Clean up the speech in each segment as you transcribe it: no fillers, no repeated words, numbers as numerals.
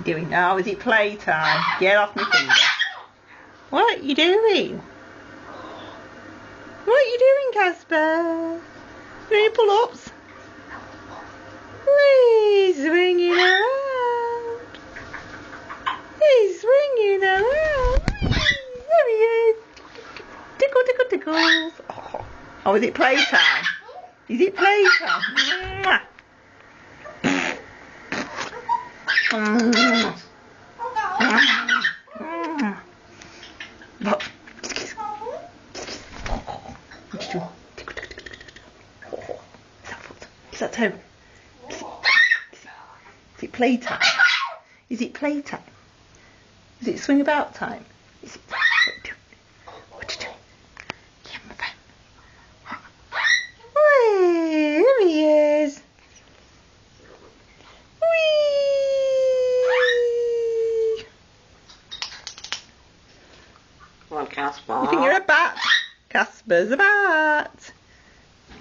you doing? Oh, is it playtime? Get off my finger. What are you doing? What are you doing, Casper? Doing your pull-ups? He's swinging around. He's swinging around. There he is. Tickle, tickle, tickles. Oh, is it playtime? Is it playtime? Mwah. Look. Is that toe? Is it playtime? Is it playtime? Is it swing about time? Is it? What are you doing? Give him a pen. Whee! There he is. Whee! Come on, Casper. You think you're a bat? Casper's a bat.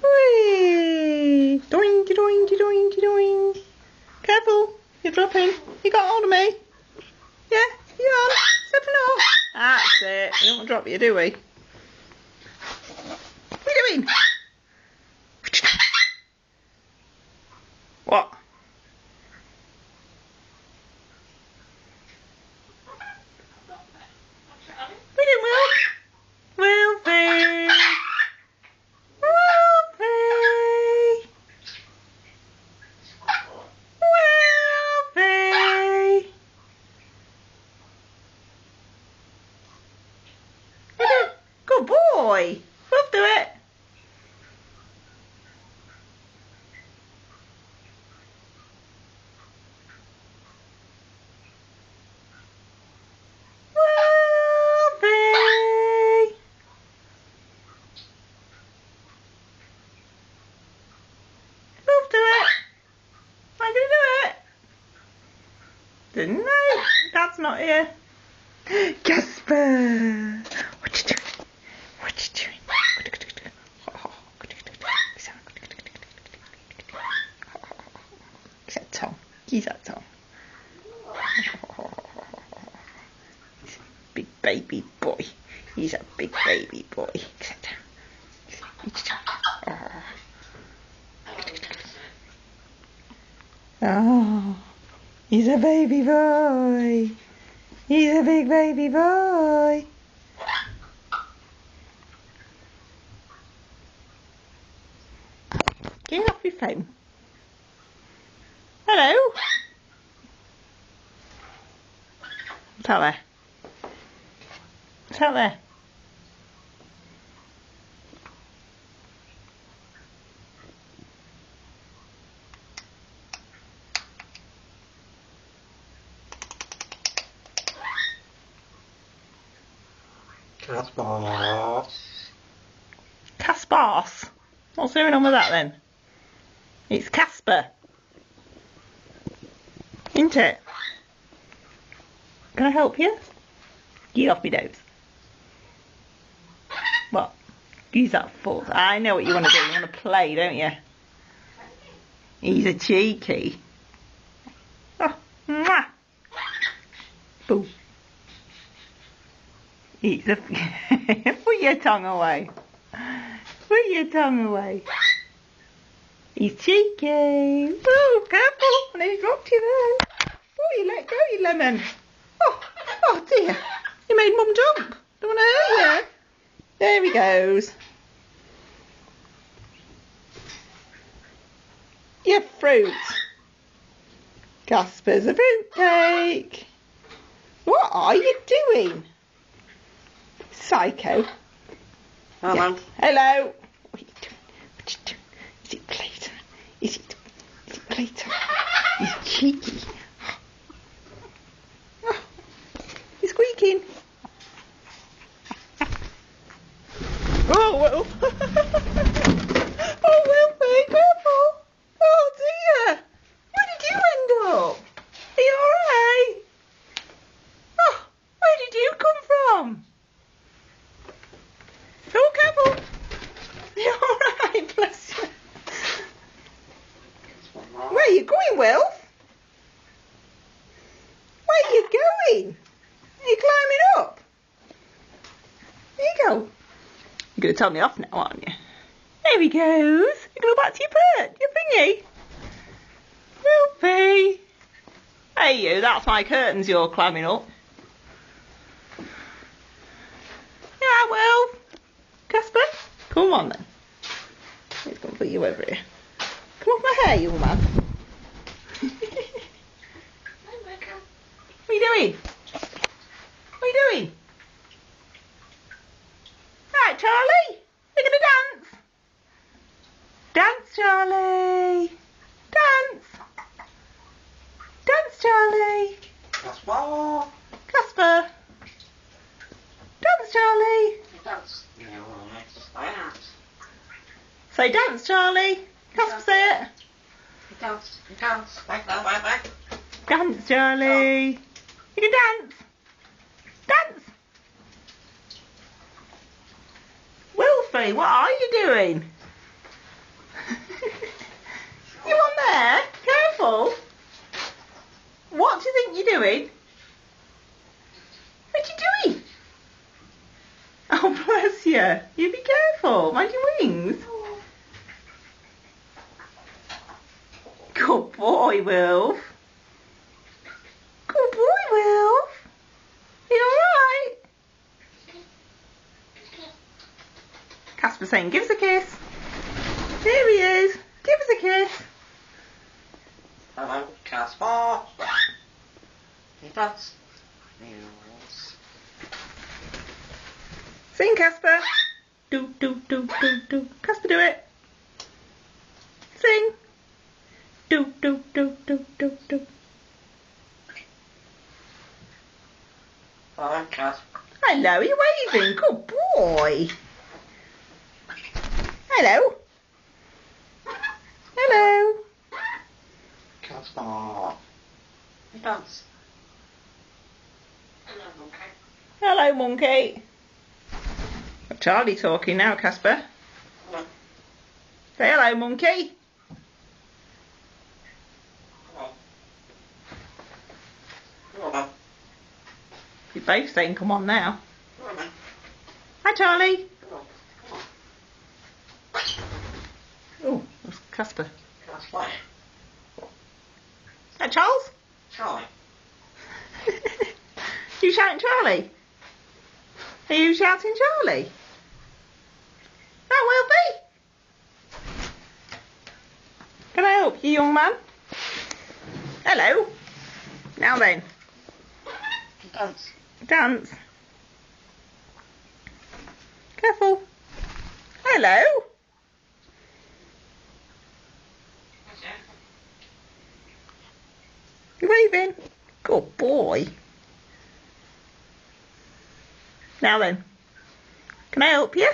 Whee! Doinky, doinky, doinky, doink. Careful, you're dropping. You got hold of me. Yeah, you're on. Stepping off. That's it. We don't want to drop you, do we? What are you doing? What? What are you doing, Wilf? Wilfie! Wilfie! Wilfie! Good boy! Wilf, do it! Wilfie! Wilf, do it! I'm gonna do it! Didn't know. Dad's not here. Casper! What you doing? What you doing? Is that Tom? Is that Tom? He's a big baby boy. He's a big baby boy. Is that Tom? Oh, he's a baby boy. He's a big baby boy. Get off your phone. Hello. What's out there? What's out there? Casper. Casper's. What's going on with that then? It's Casper. Isn't it? Can I help you? Get off me nose. What? Use that foot. I know what you want to do. You want to play, don't you? He's a cheeky. Oh, mwah. Boo. He's a... Put your tongue away. Put your tongue away. He's cheeky. Ooh, careful. And then he dropped you there. Oh, you let go, you lemon. Oh dear. You made Mum jump. Don't want to hurt you. There he goes. Your fruit. Casper's a fruitcake. What are you doing? Psycho. Hello. Yeah. Hello. What are you doing? What you doing? Is it playtime? Is it playtime? He's cheeky. Oh, he's squeaking. Oh, well. Oh, Wilfie, careful. Oh, dear. Where did you end up? Are you alright? Oh, where did you come from? Oh, careful. Are you alright? Bless you. Where are you going, Wilf? tell me off now, aren't you? There he goes. You go back to your perch, your thingy. Wilfie. Hey you, that's my curtains you're climbing up. Yeah, Wilf. Casper, come on then. He's going to put you over here. Come off my hair, you man. What are you doing? What are you doing? Right, Charlie. You're going to dance. Dance, Charlie. Dance. Dance, Charlie. Casper. Casper. Dance, Charlie. Dance. Dance. Say dance, Charlie. Casper, say it. Dance. Dance. Bye. Dance, Charlie. You can dance. Dance. Wilfie, what are you doing? You on there? Careful. What do you think you're doing? What are you doing? Oh, bless you. You be careful. Mind your wings. Good boy, Wilf. Good boy, Wilf. You alright? Casper saying, give us a kiss. There he is. Give us a kiss. Hello, Casper. He does. Yes. Sing, Casper. Do, do, do, do, do. Casper, do it. Sing. Do, do, do, do, do, do. Hello, Casper. Hello, are you waving? Good boy. Hello. Hello. Casper. He does. Hello, monkey. Hello, monkey. Charlie talking now, Casper. Hello. Say hello, monkey. Hello. You're both saying come on now. Hello. Hi, Charlie. Hello. Oh, that's Casper. Casper. Is that Charles? Charlie. You shouting Charlie? Are you shouting Charlie? That will be. Can I help you, young man? Hello. Now then. Dance. Dance. Careful. Hello. You waving? Good boy. Now then. Can I help you?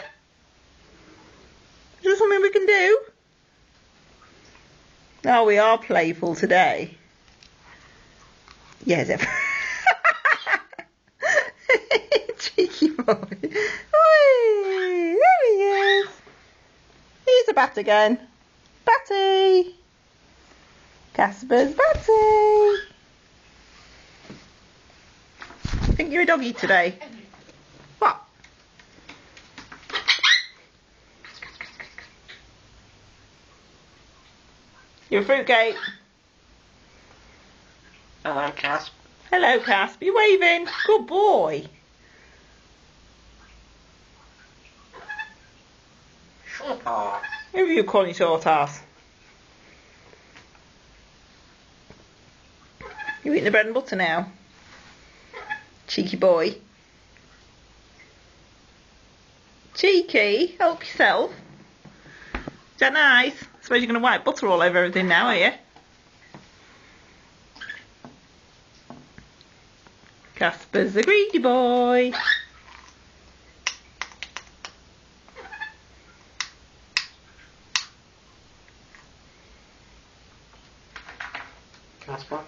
Is there something we can do? Oh, we are playful today. Yes, cheeky boy. Whee! There he is. Here's a bat again. Batty. Casper's Batty. I think you're a doggy today. What? You're a fruitcake. Hello, Casper. Hello, Casper. You're waving. Good boy. Short arm. Who are you calling short ass? You eating the bread and butter now? Cheeky boy. Cheeky, help yourself. Is that nice? I suppose you're going to wipe butter all over everything now, are you? Casper's a greedy boy. Casper.